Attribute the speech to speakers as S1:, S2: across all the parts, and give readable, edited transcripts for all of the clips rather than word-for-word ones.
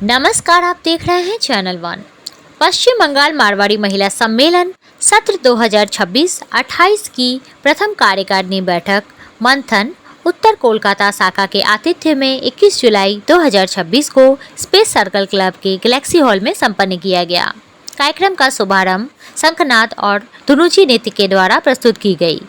S1: नमस्कार, आप देख रहे हैं चैनल वन। पश्चिम बंगाल मारवाड़ी महिला सम्मेलन सत्र 2026-28 की प्रथम कार्यकारिणी बैठक मंथन उत्तर कोलकाता शाखा के आतिथ्य में 21 जुलाई 2026 को स्पेस सर्कल क्लब के गैलेक्सी हॉल में संपन्न किया गया। कार्यक्रम का शुभारंभ शंखनाद और धुनुची नृत्य के द्वारा प्रस्तुत की गई।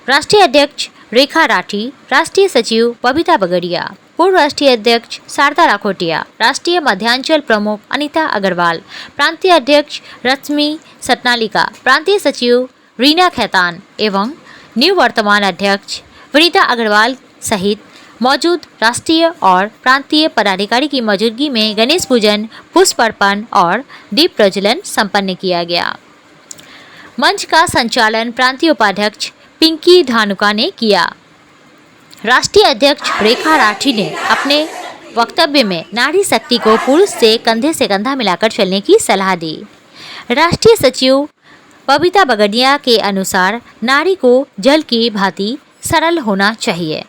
S1: राष्ट्रीय अध्यक्ष रेखा राठी, राष्ट्रीय सचिव बबीता बगड़िया, पूर्व राष्ट्रीय अध्यक्ष शारदा राखोटिया, राष्ट्रीय मध्यांचल प्रमुख अनीता अग्रवाल, प्रांतीय अध्यक्ष रश्मि सतनालिका, प्रांतीय सचिव रीना खैतान एवं निवर्तमान अध्यक्ष विनीता अग्रवाल सहित मौजूद राष्ट्रीय और प्रांतीय पदाधिकारी की मौजूदगी में गणेश पूजन, पुष्प अर्पण और दीप प्रज्वलन संपन्न किया गया। मंच का संचालन प्रांतीय उपाध्यक्ष पिंकी धानुका ने किया। राष्ट्रीय अध्यक्ष रेखा राठी ने अपने वक्तव्य में नारी शक्ति को पुरुष से कंधा मिलाकर चलने की सलाह दी। राष्ट्रीय सचिव बबीता बगड़िया के अनुसार नारी को जल की भांति सरल होना चाहिए।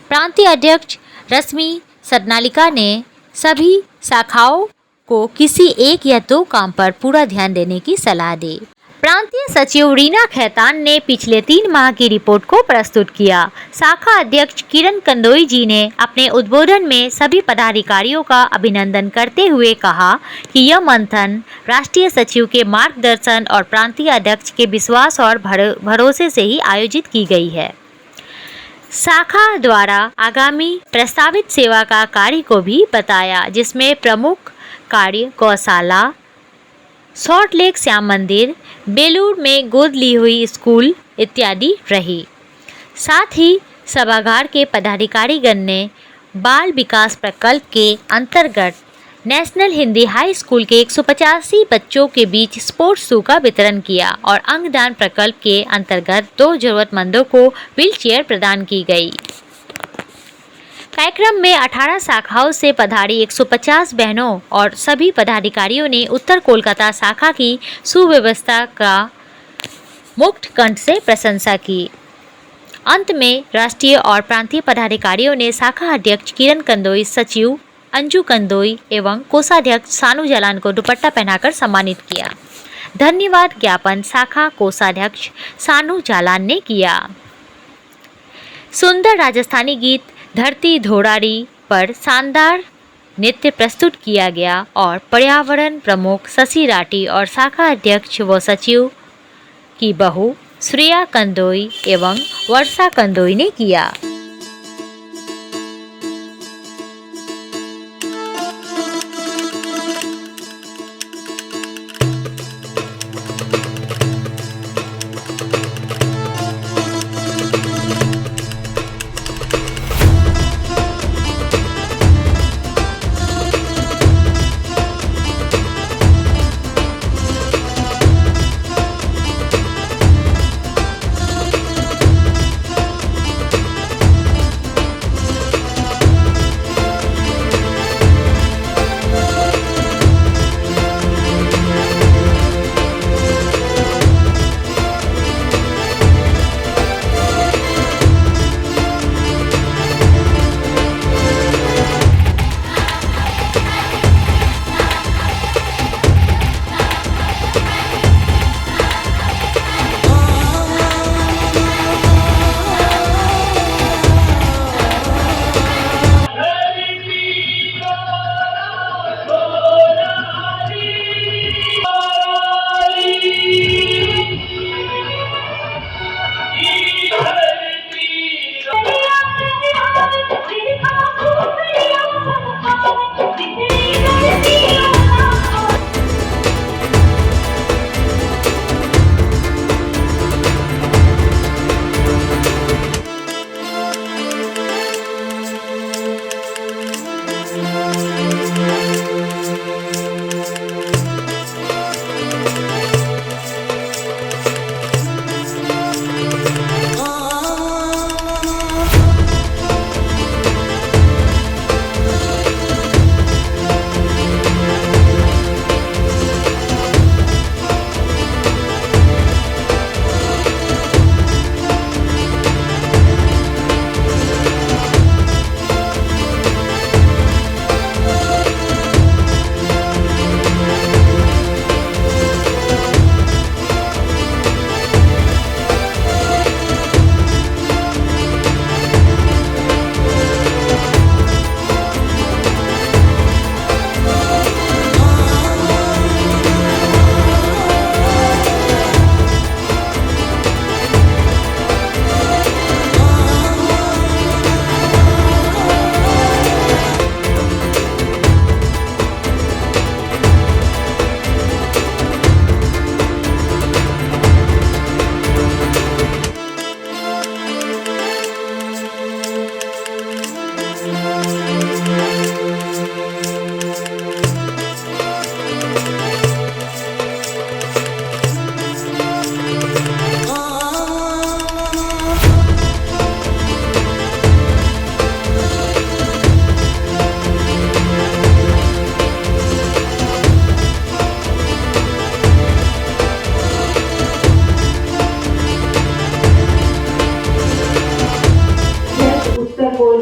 S1: प्रांतीय अध्यक्ष रश्मि सतनालिका ने सभी शाखाओं को किसी एक या दो काम पर पूरा ध्यान देने की सलाह दी। प्रांतीय सचिव रीना खैतान ने पिछले 3 माह की रिपोर्ट को प्रस्तुत किया। शाखा अध्यक्ष किरण कंदोई जी ने अपने उद्बोधन में सभी पदाधिकारियों का अभिनंदन करते हुए कहा कि यह मंथन राष्ट्रीय सचिव के मार्गदर्शन और प्रांतीय अध्यक्ष के विश्वास और भरोसे से ही आयोजित की गई है। शाखा द्वारा आगामी प्रस्तावित सेवा का कार्य को भी बताया, जिसमें प्रमुख कार्य गौशाला, सॉल्ट लेक श्याम मंदिर, बेलूर में गोद ली हुई स्कूल इत्यादि रही। साथ ही सभागार के पदाधिकारीगण ने बाल विकास प्रकल्प के अंतर्गत नेशनल हिंदी हाई स्कूल के 185 बच्चों के बीच स्पोर्ट्स शू का वितरण किया और अंगदान प्रकल्प के अंतर्गत 2 जरूरतमंदों को व्हीलचेयर प्रदान की गई। कार्यक्रम में 18 शाखाओं से पधारी 150 बहनों और सभी पदाधिकारियों ने उत्तर कोलकाता शाखा की सुव्यवस्था का मुक्त कंठ से प्रशंसा की। अंत में राष्ट्रीय और प्रांतीय पदाधिकारियों ने शाखा अध्यक्ष किरण कंदोई, सचिव अंजू कंदोई एवं कोषाध्यक्ष सानू जालान को दुपट्टा पहनाकर सम्मानित किया। धन्यवाद ज्ञापन शाखा कोषाध्यक्ष सानू जालान ने किया। सुंदर राजस्थानी गीत धरती धोड़ारी पर शानदार नृत्य प्रस्तुत किया गया और पर्यावरण प्रमुख शशि राठी और शाखा अध्यक्ष व सचिव की बहू श्रेया कंदोई एवं वर्षा कंदोई ने किया।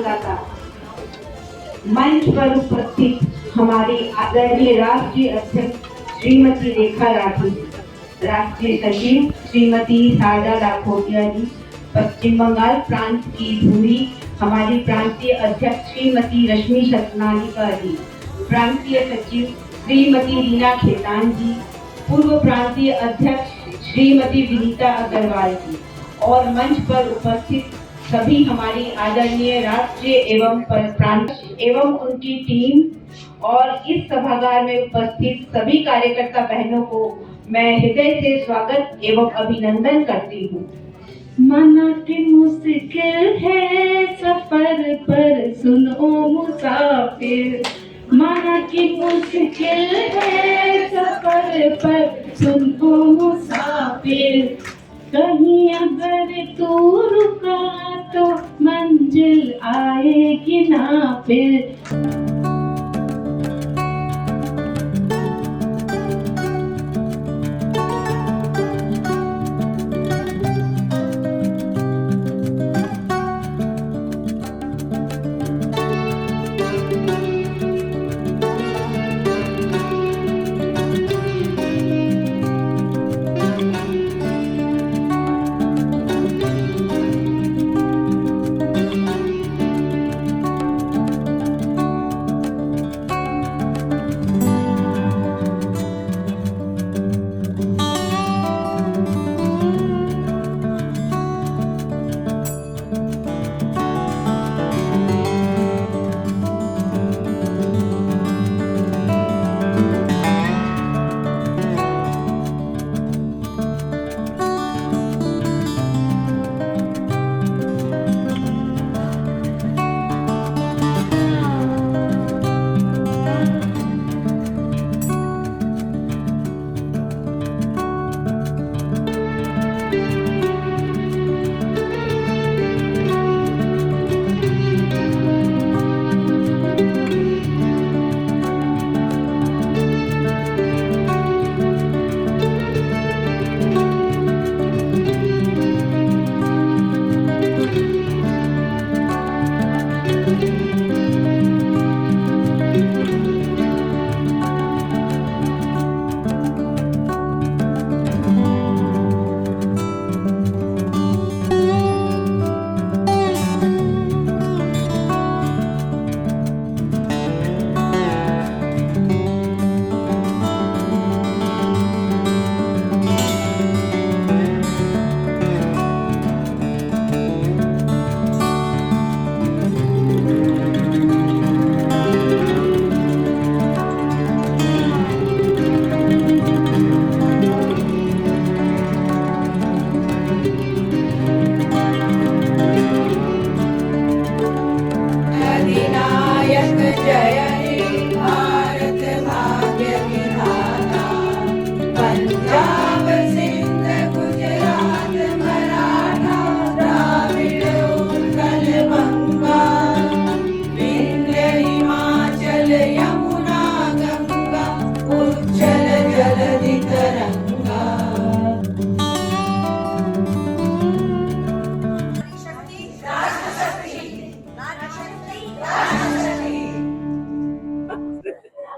S2: कोलकाता। मंच पर उपस्थित हमारी आदरणीय राष्ट्रीय अध्यक्ष श्रीमती रेखा राठी, राष्ट्रीय सचिव श्रीमती शारदा डाकोटिया जी, पश्चिम बंगाल प्रांत की धुरी हमारी प्रांतीय अध्यक्ष श्रीमती रश्मि सतनालिका जी, प्रांतीय सचिव श्रीमती रीना खेतान जी, पूर्व प्रांतीय अध्यक्ष श्रीमती विनीता अग्रवाल जी और मंच पर उपस्थित सभी हमारी आदरणीय राष्ट्रीय एवं प्रांत एवं उनकी टीम और इस सभागार में उपस्थित सभी कार्यकर्ता बहनों को मैं हृदय से स्वागत एवं अभिनंदन करती हूँ।
S3: मना की मुश्किल है सफर पर सुनो मुसाफिर, मना की मुश्किल है सफर पर सुनो मुसाफिर, कहीं अगर तू रुका तो मंजिल आएगी ना फिर।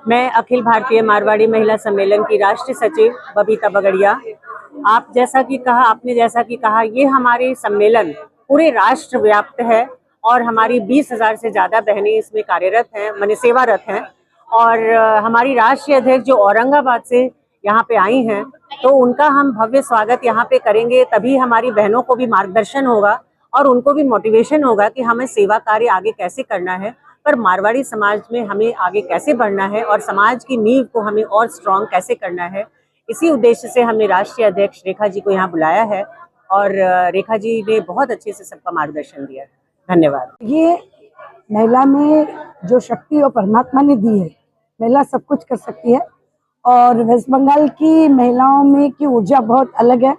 S4: मैं अखिल भारतीय मारवाड़ी महिला सम्मेलन की राष्ट्रीय सचिव बबीता बगड़िया। आपने जैसा कि कहा ये हमारे सम्मेलन पूरे राष्ट्र व्याप्त है और हमारी 20,000 से ज़्यादा बहनें इसमें कार्यरत हैं, माने सेवारत हैं। और हमारी राष्ट्रीय अध्यक्ष जो औरंगाबाद से यहाँ पे आई हैं, तो उनका हम भव्य स्वागत यहाँ पे करेंगे। तभी हमारी बहनों को भी मार्गदर्शन होगा और उनको भी मोटिवेशन होगा कि हमें सेवा कार्य आगे कैसे करना है, पर मारवाड़ी समाज में हमें आगे कैसे बढ़ना है और समाज की नींव को हमें और स्ट्रॉन्ग कैसे करना है। इसी उद्देश्य से हमने राष्ट्रीय अध्यक्ष रेखा जी को यहाँ बुलाया है और रेखा जी ने बहुत अच्छे से सबका मार्गदर्शन दिया। धन्यवाद।
S5: ये महिला में जो शक्ति और परमात्मा ने दी है, महिला सब कुछ कर सकती है और वेस्ट बंगाल की महिलाओं में की ऊर्जा बहुत अलग है।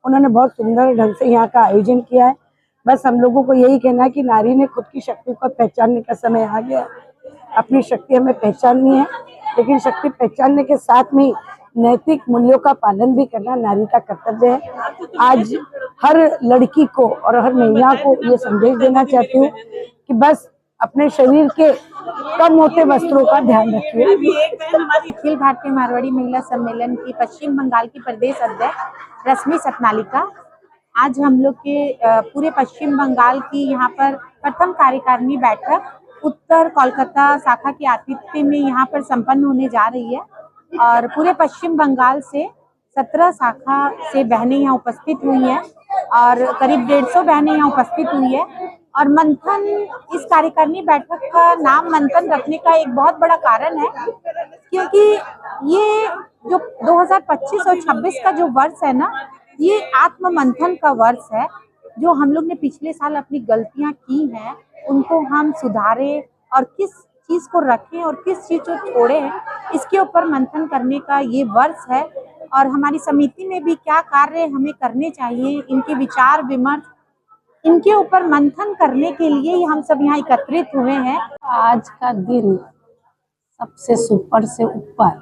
S5: उन्होंने बहुत सुंदर ढंग से यहाँ का आयोजन किया है। बस हम लोगों को यही कहना है कि नारी ने खुद की शक्ति को पहचानने का समय आ गया। अपनी शक्ति हमें पहचाननी है, लेकिन शक्ति पहचानने के साथ में नैतिक मूल्यों का पालन भी करना नारी का कर्तव्य है। आज हर लड़की को और हर महिला को ये संदेश देना चाहती हूँ कि बस अपने शरीर के कम होते वस्त्रों का ध्यान रखिए।
S6: अखिल भारतीय मारवाड़ी महिला सम्मेलन की पश्चिम बंगाल की प्रदेश अध्यक्ष रश्मि सतनालिका। आज हम लोग के पूरे पश्चिम बंगाल की यहाँ पर प्रथम कार्यकारिणी बैठक उत्तर कोलकाता शाखा के आतिथ्य में यहाँ पर संपन्न होने जा रही है और पूरे पश्चिम बंगाल से 17 शाखा से बहनें यहाँ उपस्थित हुई हैं और करीब 150 बहनें यहाँ उपस्थित हुई है। और मंथन, इस कार्यकारिणी बैठक का नाम मंथन रखने का एक बहुत बड़ा कारण है क्योंकि ये जो 2025 और 26 का जो वर्ष है ना, ये आत्म मंथन का वर्ष है। जो हम लोग ने पिछले साल अपनी गलतियां की हैं उनको हम सुधारें और किस चीज को रखें और किस चीज को छोड़ें, इसके ऊपर मंथन करने का ये वर्ष है। और हमारी समिति में भी क्या कार्य हमें करने चाहिए, इनके विचार विमर्श, इनके ऊपर मंथन करने के लिए ही हम सब यहाँ एकत्रित हुए हैं।
S5: आज का दिन सबसे सुपर से ऊपर,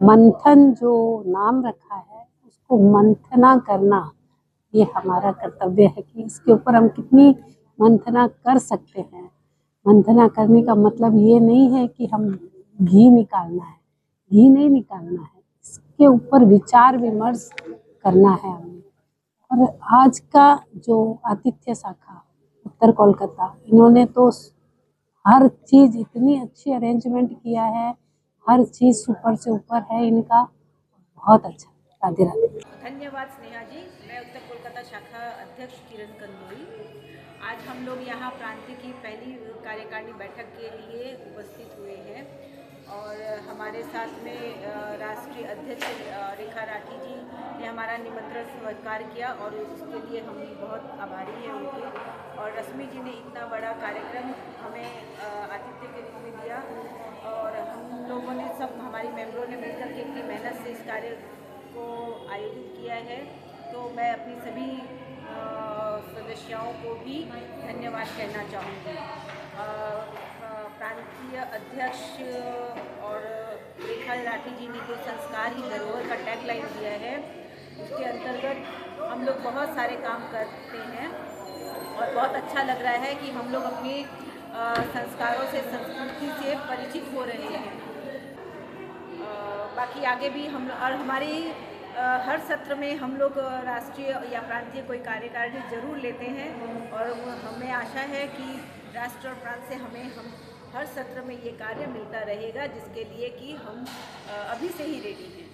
S5: मंथन जो नाम रखा है उसको मंथना करना, ये हमारा कर्तव्य है कि इसके ऊपर हम कितनी मंथना कर सकते हैं। मंथना करने का मतलब ये नहीं है कि हम घी निकालना है, घी नहीं निकालना है, इसके ऊपर विचार विमर्श करना है हमें। और आज का जो आतिथ्य शाखा उत्तर कोलकाता, इन्होंने तो हर चीज़ इतनी अच्छी अरेंजमेंट किया है, हर चीज़ सुपर से ऊपर है इनका, बहुत अच्छा। राधे राधे।
S7: धन्यवाद स्नेहा जी। मैं उत्तर कोलकाता शाखा अध्यक्ष किरण कंदोई। आज हम लोग यहाँ प्रांतीय की पहली कार्यकारिणी बैठक के लिए उपस्थित हुए हैं और हमारे साथ में राष्ट्रीय अध्यक्ष रेखा राठी जी ने हमारा निमंत्रण स्वीकार किया और उसके लिए हम बहुत आभारी हैं उनके। और रश्मि जी ने इतना बड़ा कार्यक्रम हमें आतिथ्य के रूप में दिया और हम लोगों ने सब, हमारी मेंबरों ने मिलकर के इतनी मेहनत से इस कार्य को आयोजित किया है। तो मैं अपनी सभी सदस्यों को भी धन्यवाद कहना चाहूँगी। प्रांतीय अध्यक्ष और रेखा राठी जी ने जो संस्कार ही धरोहर का टैगलाइन दिया है, उसके अंतर्गत हम लोग बहुत सारे काम करते हैं और बहुत अच्छा लग रहा है कि हम लोग अपने संस्कारों से, संस्कृति से परिचित हो रहे हैं। बाकी आगे भी हम और हमारी हर सत्र में हम लोग राष्ट्रीय या प्रांतीय कोई कार्यकारिणी जरूर लेते हैं और हमें आशा है कि राष्ट्र और प्रांत से हम हर सत्र में ये कार्य मिलता रहेगा, जिसके लिए कि हम अभी से ही रेडी हैं।